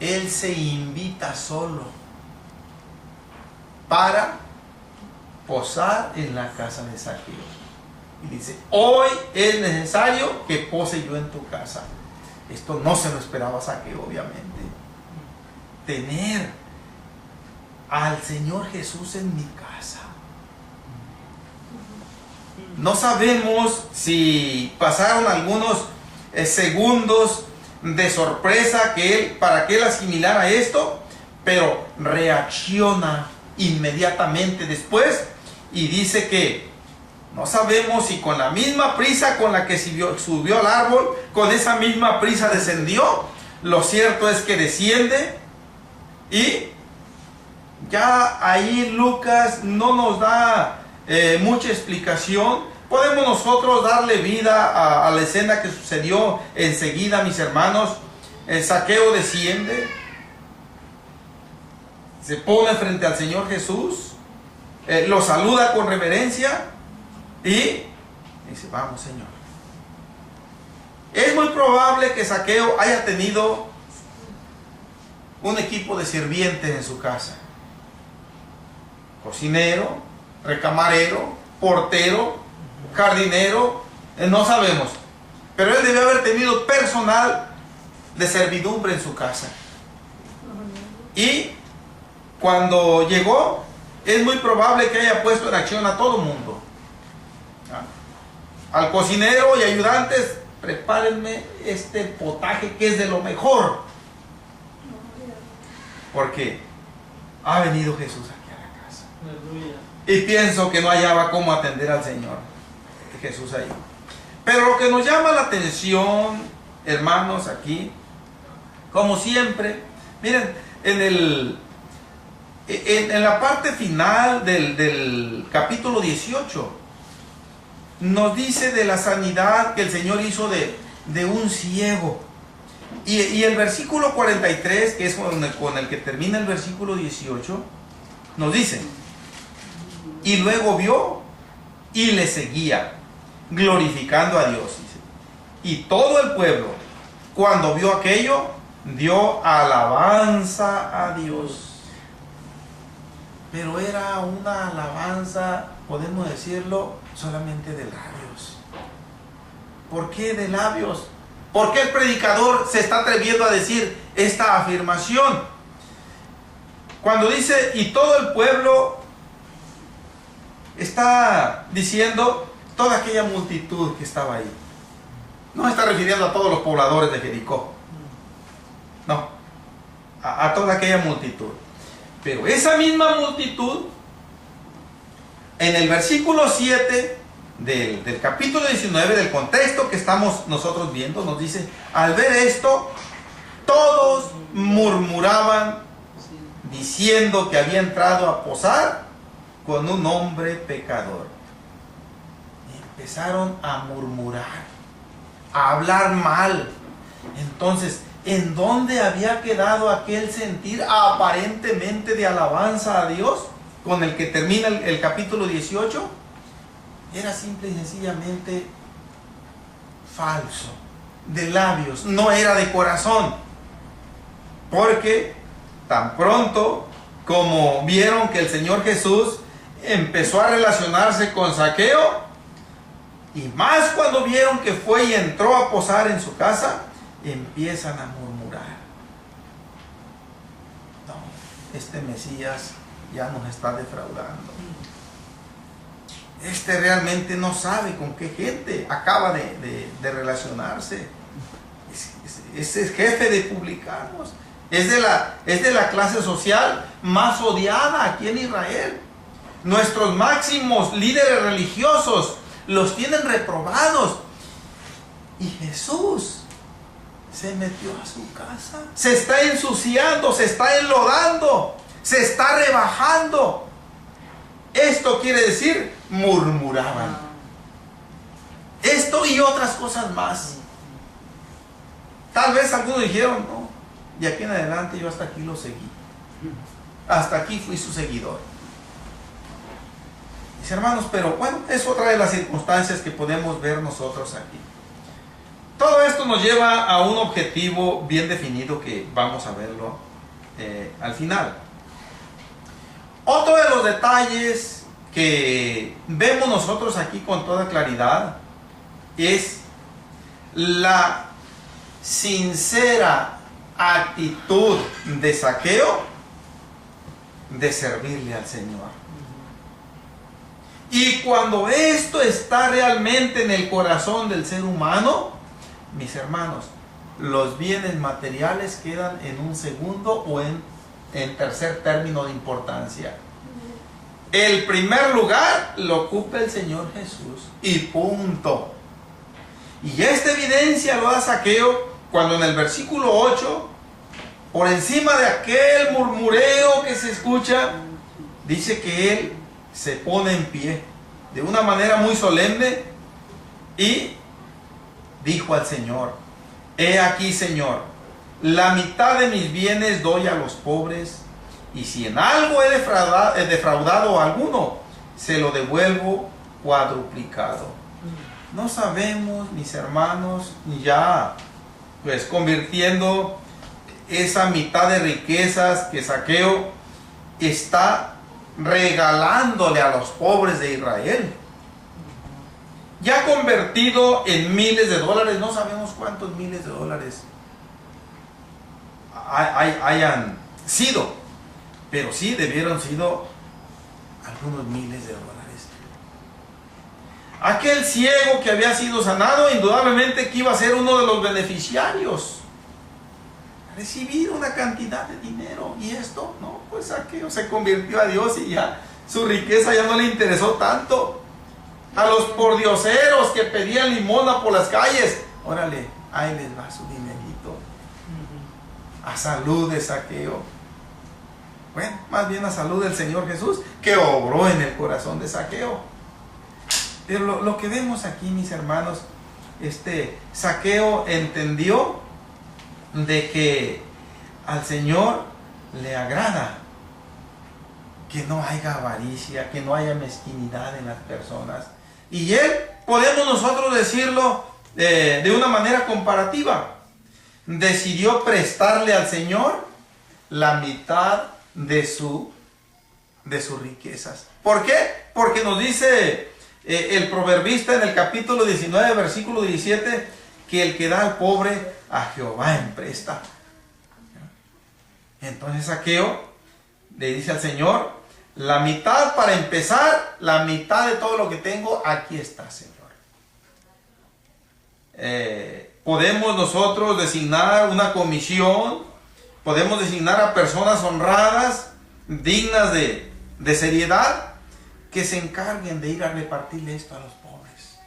A: él se invita solo para posar en la casa de Zaqueo. Y dice, hoy es necesario que pose yo en tu casa. Esto no se lo esperaba Zaqueo, obviamente. Tener al Señor Jesús en mi casa. No sabemos si pasaron algunos segundos de sorpresa para que él asimilara esto, pero reacciona inmediatamente después y dice que no sabemos si con la misma prisa con la que subió al árbol, con esa misma prisa descendió. Lo cierto es que desciende, y ya ahí Lucas no nos da mucha explicación. Podemos nosotros darle vida a la escena que sucedió enseguida, mis hermanos. El Zaqueo desciende, se pone frente al Señor Jesús, lo saluda con reverencia y dice, vamos, Señor. Es muy probable que Zaqueo haya tenido un equipo de sirvientes en su casa: cocinero, recamarero, portero, jardinero, no sabemos, pero él debió haber tenido personal de servidumbre en su casa. Y cuando llegó, es muy probable que haya puesto en acción a todo el mundo. Al cocinero y ayudantes, prepárenme este potaje que es de lo mejor, porque ha venido Jesús aquí a la casa. Y pienso que no hallaba cómo atender al Señor Jesús ahí. Pero lo que nos llama la atención, hermanos, aquí, como siempre, miren, en la parte final del capítulo 18, nos dice de la sanidad que el Señor hizo de un ciego. Y el versículo 43, que es con el que termina el versículo 18, nos dice, y luego vio y le seguía, glorificando a Dios. Y todo el pueblo, cuando vio aquello, dio alabanza a Dios. Pero era una alabanza, podemos decirlo, solamente de labios. ¿Por qué de labios? ¿Por qué el predicador se está atreviendo a decir esta afirmación? Cuando dice, y todo el pueblo, está diciendo toda aquella multitud que estaba ahí. No está refiriendo a todos los pobladores de Jericó. No, a toda aquella multitud. Pero esa misma multitud, en el versículo 7 del capítulo 19, del contexto que estamos nosotros viendo, nos dice, al ver esto, todos murmuraban, diciendo que había entrado a posar con un hombre pecador. Y empezaron a murmurar, a hablar mal, Entonces, ¿en dónde había quedado aquel sentir aparentemente de alabanza a Dios con el que termina el capítulo 18? Era simple y sencillamente falso, de labios, no era de corazón. Porque tan pronto como vieron que el Señor Jesús empezó a relacionarse con Zaqueo, y más cuando vieron que fue y entró a posar en su casa, empiezan a murmurar. No, este Mesías ya nos está defraudando. Este realmente no sabe con qué gente acaba de relacionarse. Es jefe de publicanos. Es de la clase social más odiada aquí en Israel. Nuestros máximos líderes religiosos los tienen reprobados. Y Jesús se metió a su casa. Se está ensuciando, se está enlodando, se está rebajando. Esto quiere decir, murmuraban. Esto y otras cosas más. Tal vez algunos dijeron, no, de aquí en adelante yo hasta aquí lo seguí. Hasta aquí fui su seguidor. Mis hermanos, pero bueno, es otra de las circunstancias que podemos ver nosotros aquí. Todo esto nos lleva a un objetivo bien definido que vamos a verlo al final. Otro de los detalles que vemos nosotros aquí con toda claridad es la sincera actitud de Zaqueo de servirle al Señor. Y cuando esto está realmente en el corazón del ser humano, mis hermanos, los bienes materiales quedan en un segundo o en tercer término de importancia. El primer lugar lo ocupa el Señor Jesús y punto. Y esta evidencia lo da Zaqueo cuando en el versículo 8, por encima de aquel murmureo que se escucha, dice que él se pone en pie de una manera muy solemne y dijo al Señor: he aquí, Señor, la mitad de mis bienes doy a los pobres, y si en algo he defraudado a alguno, se lo devuelvo cuadruplicado. No sabemos, mis hermanos, ya pues convirtiendo esa mitad de riquezas que Zaqueo está regalándole a los pobres de Israel, ya convertido en miles de dólares. No sabemos cuántos miles de dólares hayan sido, pero sí debieron sido algunos miles de dólares. Aquel ciego que había sido sanado, indudablemente que iba a ser uno de los beneficiarios, recibir una cantidad de dinero. Y esto, no, pues Zaqueo se convirtió a Dios y ya su riqueza ya no le interesó tanto. A los pordioseros que pedían limosna por las calles, órale, ahí les va su dinerito. A salud de Zaqueo. Bueno, más bien a salud del Señor Jesús, que obró en el corazón de Zaqueo. Pero lo que vemos aquí, mis hermanos, Zaqueo entendió de que al Señor le agrada que no haya avaricia, que no haya mezquinidad en las personas. Y él, podemos nosotros decirlo de una manera comparativa, decidió prestarle al Señor la mitad de sus riquezas. ¿Por qué? Porque nos dice el proverbista en el capítulo 19, versículo 17, que el que da al pobre a Jehová empresta. Entonces Zaqueo le dice al Señor: la mitad, para empezar, la mitad de todo lo que tengo, aquí está, Señor. Podemos nosotros designar una comisión, podemos designar a personas honradas, dignas de seriedad, que se encarguen de ir a repartirle esto a los pobres.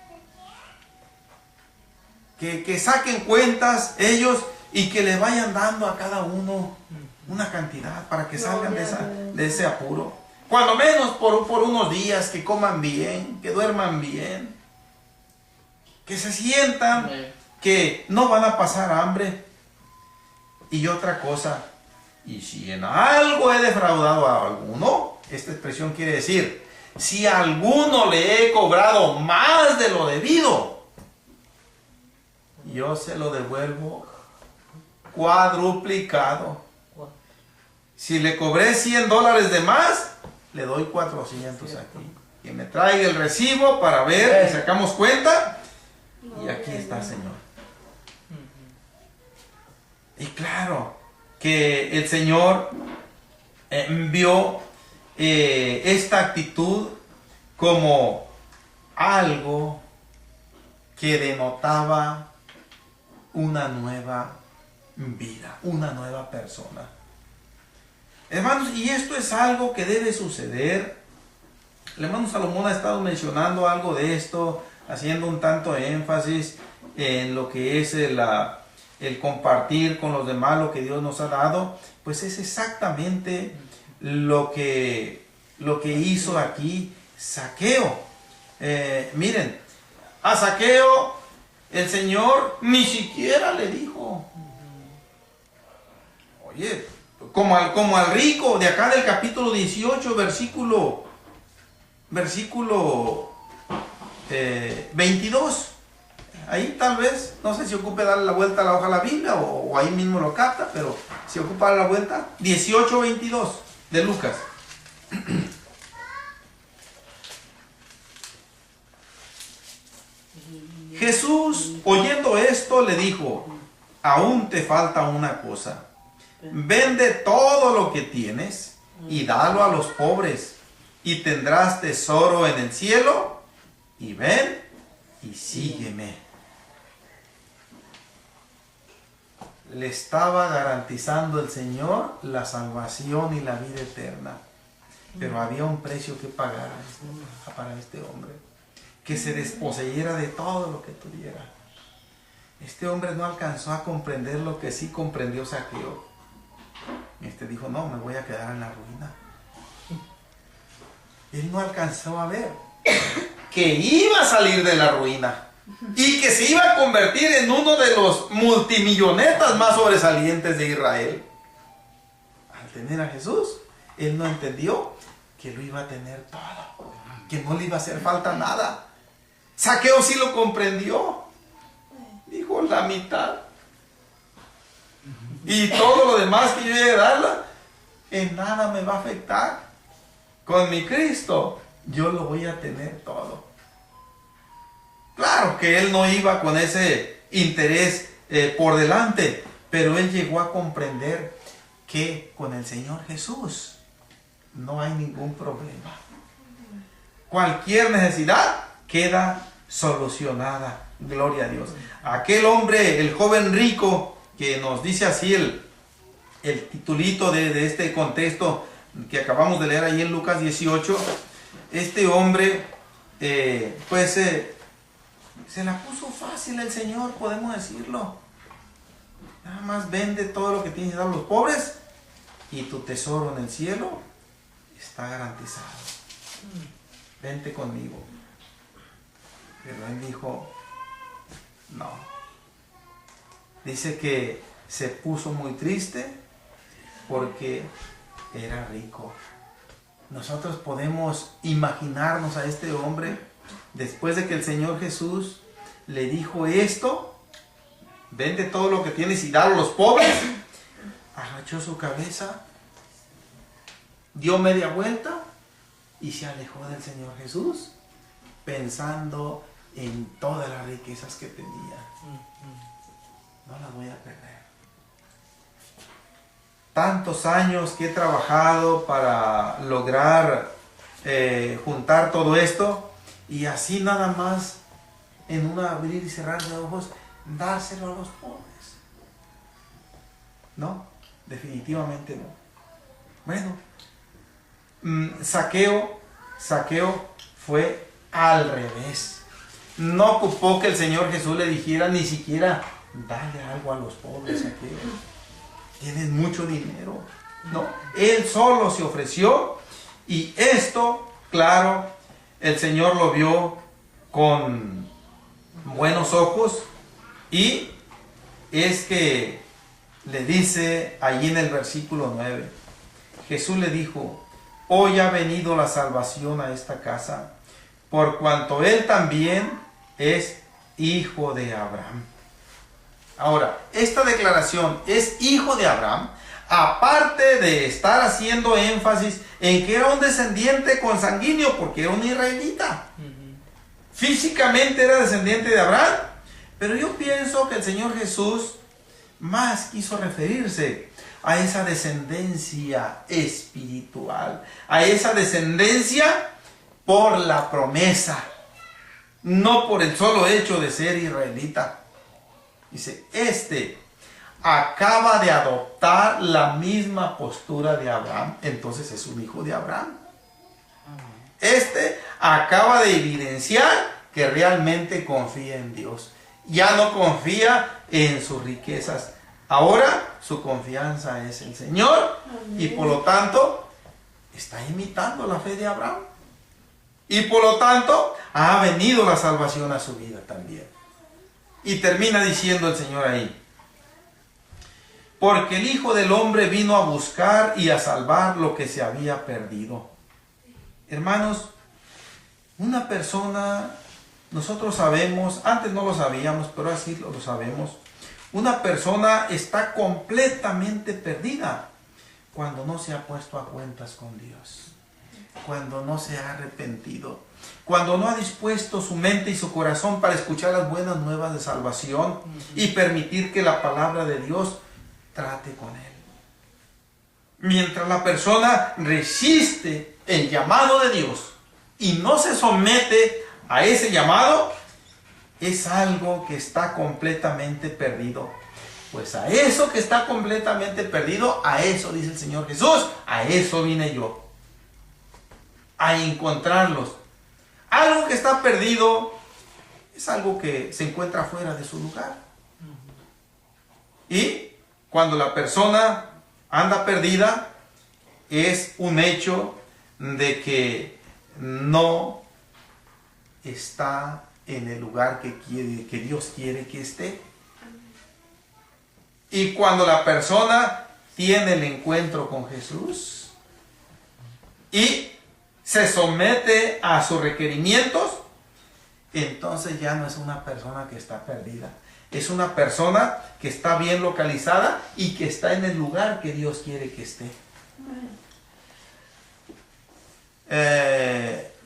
A: Que saquen cuentas ellos y que le vayan dando a cada uno una cantidad para que salgan de ese apuro. Cuando menos por unos días, que coman bien, que duerman bien, que se sientan, que no van a pasar hambre. Y otra cosa, y si en algo he defraudado a alguno, esta expresión quiere decir, si a alguno le he cobrado más de lo debido, yo se lo devuelvo cuadruplicado. Si le cobré $100 de más, le doy 400 aquí. Que me traiga el recibo para ver y sacamos cuenta. Y aquí está, Señor. Y claro que el Señor vio esta actitud como algo que denotaba una nueva vida, una nueva persona. Hermanos, y esto es algo que debe suceder. El hermano Salomón ha estado mencionando algo de esto, haciendo un tanto énfasis en lo que es el compartir con los demás lo que Dios nos ha dado. Pues es exactamente lo que hizo aquí Zaqueo. Miren, a Zaqueo el Señor ni siquiera le dijo, oye, como al rico de acá del capítulo 18, versículo 22. Ahí tal vez, no sé si ocupe darle la vuelta a la hoja de la Biblia o ahí mismo lo capta, pero si ocupa darle la vuelta, 18:22 de Lucas. Jesús, oyendo esto, le dijo, aún te falta una cosa. Vende todo lo que tienes y dalo a los pobres, y tendrás tesoro en el cielo, y ven y sígueme. Le estaba garantizando el Señor la salvación y la vida eterna, pero había un precio que pagar para este hombre, que se desposeyera de todo lo que tuviera. Este hombre no alcanzó a comprender lo que sí comprendió Zaqueo. Dijo, no, me voy a quedar en la ruina. Él no alcanzó a ver que iba a salir de la ruina y que se iba a convertir en uno de los multimillonetas más sobresalientes de Israel. Al tener a Jesús, él no entendió que lo iba a tener todo, que no le iba a hacer falta nada. Zaqueo sí lo comprendió. Dijo, la mitad. Y todo lo demás que yo llegue a darla, en nada me va a afectar. Con mi Cristo, yo lo voy a tener todo. Claro que él no iba con ese interés por delante, pero él llegó a comprender que con el Señor Jesús no hay ningún problema. Cualquier necesidad queda solucionada. Gloria a Dios. Aquel hombre, el joven rico, que nos dice así el titulito de este contexto que acabamos de leer ahí en Lucas 18, este hombre se la puso fácil el Señor, podemos decirlo. Nada más vende todo lo que tienes y da a los pobres y tu tesoro en el cielo está garantizado. Vente conmigo. Pero él dijo, no. Dice que se puso muy triste porque era rico. Nosotros podemos imaginarnos a este hombre después de que el Señor Jesús le dijo esto, vende todo lo que tienes y dalo a los pobres. Agachó su cabeza, dio media vuelta y se alejó del Señor Jesús pensando en todas las riquezas que tenía. No las voy a perder. Tantos años que he trabajado para lograr juntar todo esto, y así nada más en un abrir y cerrar de ojos dárselo a los pobres. No, definitivamente no. Bueno, Zaqueo fue al revés. No ocupó que el Señor Jesús le dijera ni siquiera dale algo a los pobres, Zaqueo. Tienes mucho dinero. No, él solo se ofreció, y esto, claro, el Señor lo vio con buenos ojos Y es que le dice allí en el versículo 9, Jesús le dijo: hoy ha venido la salvación a esta casa, por cuanto él también es hijo de Abraham. Ahora, esta declaración, es hijo de Abraham, aparte de estar haciendo énfasis en que era un descendiente consanguíneo, porque era un israelita. Físicamente era descendiente de Abraham, pero yo pienso que el Señor Jesús más quiso referirse a esa descendencia espiritual, a esa descendencia por la promesa, no por el solo hecho de ser israelita. Dice, este acaba de adoptar la misma postura de Abraham, entonces es un hijo de Abraham. Este acaba de evidenciar que realmente confía en Dios. Ya no confía en sus riquezas. Ahora su confianza es el Señor. Y por lo tanto está imitando la fe de Abraham. Y por lo tanto ha venido la salvación a su vida también. Y termina diciendo el Señor ahí: porque el Hijo del Hombre vino a buscar y a salvar lo que se había perdido. Hermanos, una persona, nosotros sabemos, antes no lo sabíamos, pero así lo sabemos, una persona está completamente perdida cuando no se ha puesto a cuentas con Dios, cuando no se ha arrepentido, cuando no ha dispuesto su mente y su corazón para escuchar las buenas nuevas de salvación y permitir que la palabra de Dios trate con él. Mientras la persona resiste el llamado de Dios y no se somete a ese llamado, es algo que está completamente perdido. Pues a eso que está completamente perdido, a eso dice el Señor Jesús, a eso vine yo, a encontrarlos. Algo que está perdido es algo que se encuentra fuera de su lugar. Y cuando la persona anda perdida, es un hecho de que no está en el lugar que Dios quiere que esté. Y cuando la persona tiene el encuentro con Jesús y se somete a sus requerimientos, entonces ya no es una persona que está perdida. Es una persona que está bien localizada y que está en el lugar que Dios quiere que esté.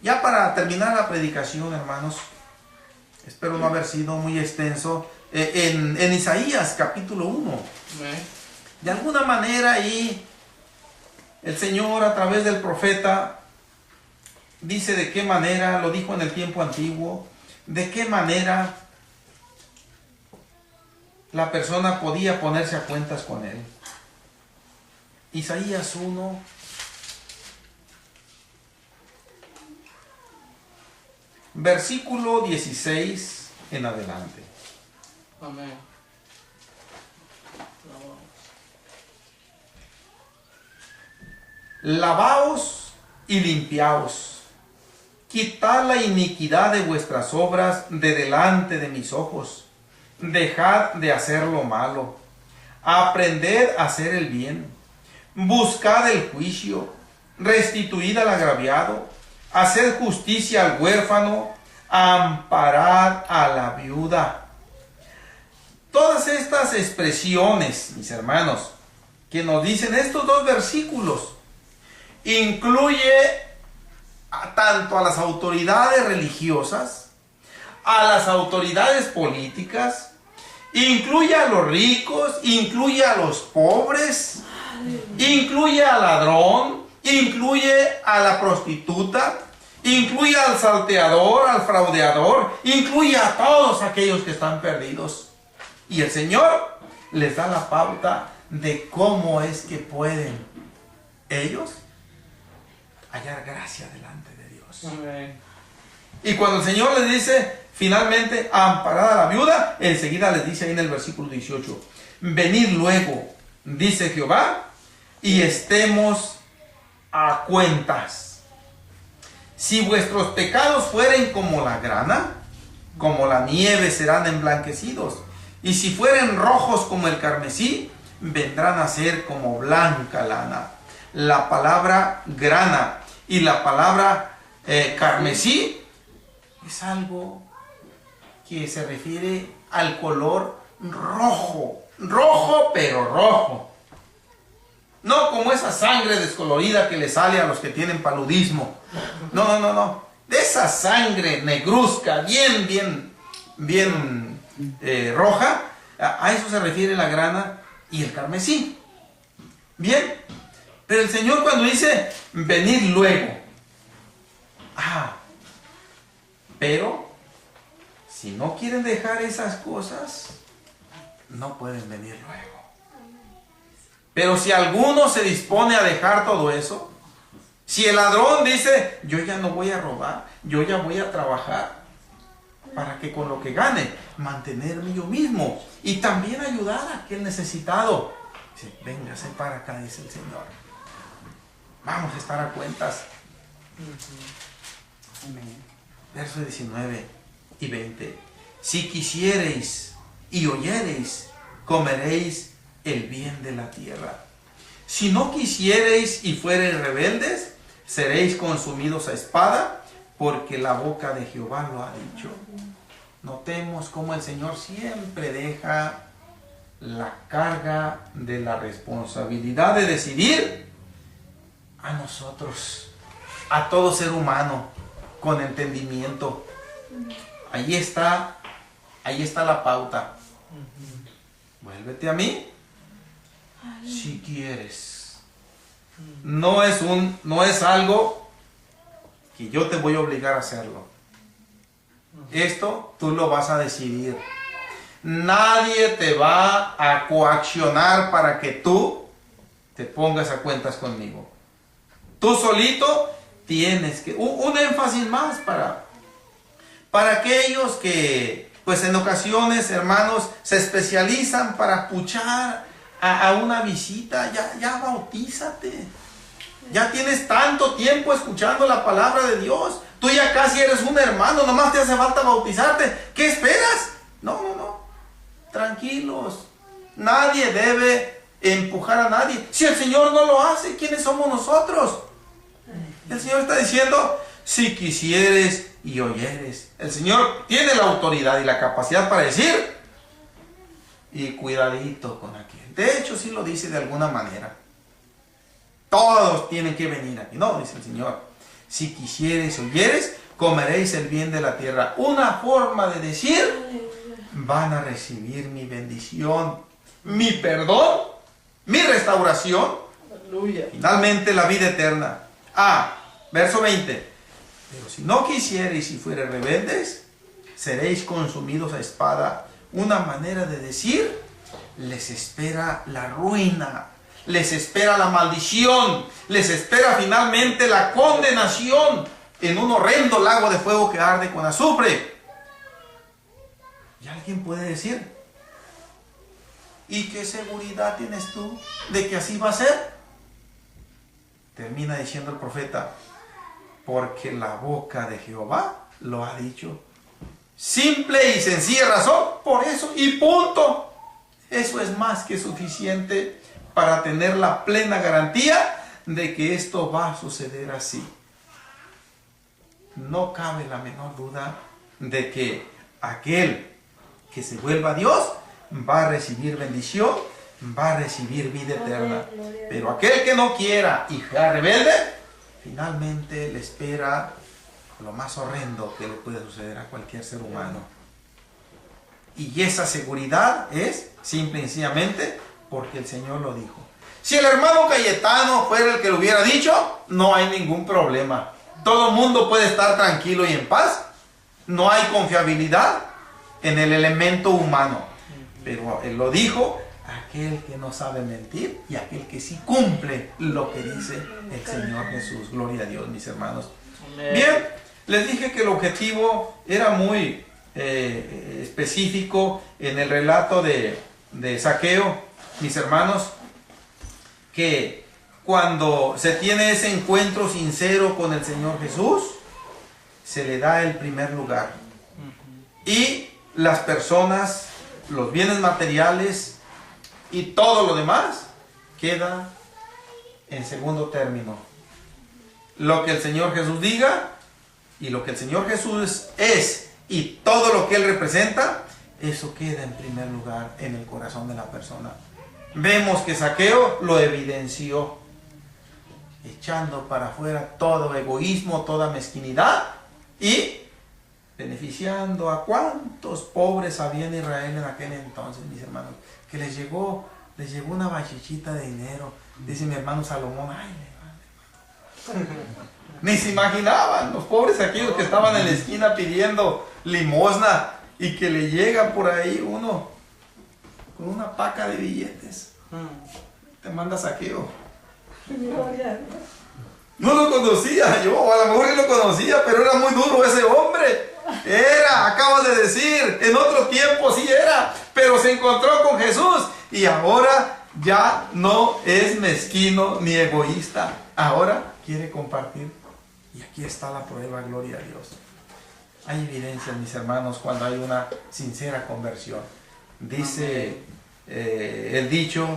A: Ya para terminar la predicación, hermanos, espero no haber sido muy extenso, en Isaías capítulo 1, de alguna manera ahí el Señor a través del profeta dice de qué manera, lo dijo en el tiempo antiguo, de qué manera la persona podía ponerse a cuentas con él. Isaías 1, versículo 16 en adelante.
B: Amén.
A: Lavaos y limpiaos, quitad la iniquidad de vuestras obras de delante de mis ojos. Dejad de hacer lo malo, aprended a hacer el bien, buscad el juicio, restituid al agraviado, haced justicia al huérfano, amparad a la viuda. Todas estas expresiones, mis hermanos, que nos dicen estos dos versículos, incluye tanto a las autoridades religiosas, a las autoridades políticas, incluye a los ricos, incluye a los pobres, incluye al ladrón, incluye a la prostituta, incluye al salteador, al fraudeador, incluye a todos aquellos que están perdidos. Y el Señor les da la pauta de cómo es que pueden ellos hallar gracia delante de Dios.
B: Amén.
A: Y cuando el Señor les dice finalmente amparada a la viuda, enseguida les dice ahí en el versículo 18: venid luego, dice Jehová, y estemos a cuentas. Si vuestros pecados fueren como la grana, como la nieve serán emblanquecidos. Y si fueren rojos como el carmesí, vendrán a ser como blanca lana. La palabra grana y la palabra carmesí es algo que se refiere al color rojo. Rojo, pero rojo. No como esa sangre descolorida que le sale a los que tienen paludismo. No. De esa sangre negruzca, bien roja. A eso se refiere la grana y el carmesí. Bien. Pero el Señor cuando dice venid luego. Pero si no quieren dejar esas cosas, no pueden venir luego. Pero si alguno se dispone a dejar todo eso, si el ladrón dice, yo ya no voy a robar, yo ya voy a trabajar, para que con lo que gane, mantenerme yo mismo y también ayudar a aquel necesitado. Dice, véngase para acá, dice el Señor. Vamos a estar a cuentas. Versos 19 y 20. Si quisiereis y oyereis, comeréis el bien de la tierra. Si no quisiereis y fuereis rebeldes, seréis consumidos a espada, porque la boca de Jehová lo ha dicho. Notemos cómo el Señor siempre deja la carga de la responsabilidad de decidir a nosotros, a todo ser humano, con entendimiento. Ahí está la pauta. Vuélvete a mí si quieres. No es algo que yo te voy a obligar a hacerlo. Esto tú lo vas a decidir. Nadie te va a coaccionar para que tú te pongas a cuentas conmigo. Tú solito tienes que... Un énfasis más para aquellos que, pues en ocasiones, hermanos, se especializan para puchar a una visita. Ya bautízate. Ya tienes tanto tiempo escuchando la palabra de Dios. Tú ya casi eres un hermano, nomás te hace falta bautizarte. ¿Qué esperas? No. Tranquilos. Nadie debe empujar a nadie. Si el Señor no lo hace, ¿quiénes somos nosotros? El Señor está diciendo, si quisieres y oyeres. El Señor tiene la autoridad y la capacidad para decir, y cuidadito con aquel. De hecho, sí lo dice de alguna manera. Todos tienen que venir aquí. No, dice el Señor. Si quisieres y oyeres, comeréis el bien de la tierra. Una forma de decir, van a recibir mi bendición, mi perdón, mi restauración, finalmente la vida eterna. Verso 20. Pero si no quisiereis y fuereis rebeldes, seréis consumidos a espada. Una manera de decir, les espera la ruina, les espera la maldición, les espera finalmente la condenación en un horrendo lago de fuego que arde con azufre. Y alguien puede decir, ¿y qué seguridad tienes tú de que así va a ser? Termina diciendo el profeta, porque la boca de Jehová lo ha dicho. Simple y sencilla razón, por eso y punto. Eso es más que suficiente para tener la plena garantía de que esto va a suceder así. No cabe la menor duda de que aquel que se vuelva a Dios va a recibir bendición, va a recibir vida eterna. Pero aquel que no quiera y sea rebelde, finalmente le espera lo más horrendo que le puede suceder a cualquier ser humano. Y esa seguridad es simple y sencillamente porque el Señor lo dijo. Si el hermano Cayetano fuera el que lo hubiera dicho, no hay ningún problema. Todo el mundo puede estar tranquilo y en paz. No hay confiabilidad en el elemento humano. Pero Él lo dijo, aquel que no sabe mentir y aquel que sí cumple lo que dice el Señor Jesús. Gloria a Dios, mis hermanos. Bien, les dije que el objetivo era muy específico en el relato de Zaqueo, mis hermanos, que cuando se tiene ese encuentro sincero con el Señor Jesús, se le da el primer lugar. Y las personas los bienes materiales y todo lo demás queda en segundo término. Lo que el Señor Jesús diga y lo que el Señor Jesús es y todo lo que Él representa, eso queda en primer lugar en el corazón de la persona. Vemos que Zaqueo lo evidenció, echando para afuera todo egoísmo, toda mezquinidad y beneficiando a cuántos pobres había en Israel en aquel entonces, mis hermanos, que les llegó una bachichita de dinero. Dice mi hermano Salomón, ay, ni se imaginaban los pobres aquellos que estaban en la esquina pidiendo limosna y que le llega por ahí uno con una paca de billetes. Te manda Zaqueo. No lo conocía yo, a lo mejor yo lo conocía, pero era muy duro ese hombre. Acabas de decir, en otro tiempo sí era, pero se encontró con Jesús y ahora ya no es mezquino ni egoísta. Ahora quiere compartir. Y aquí está la prueba, gloria a Dios. Hay evidencia, mis hermanos, cuando hay una sincera conversión. Dice el dicho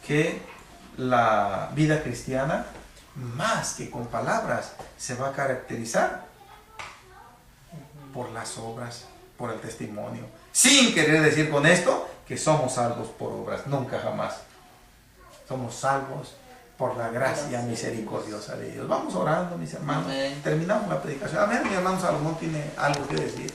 A: que la vida cristiana, más que con palabras, se va a caracterizar por las obras, por el testimonio. Sin querer decir con esto que somos salvos por obras, nunca jamás. Somos salvos por la gracia misericordiosa de Dios. Vamos orando, mis hermanos.
B: Amén.
A: Terminamos la predicación. A ver, mi hermano Salomón tiene algo que decir.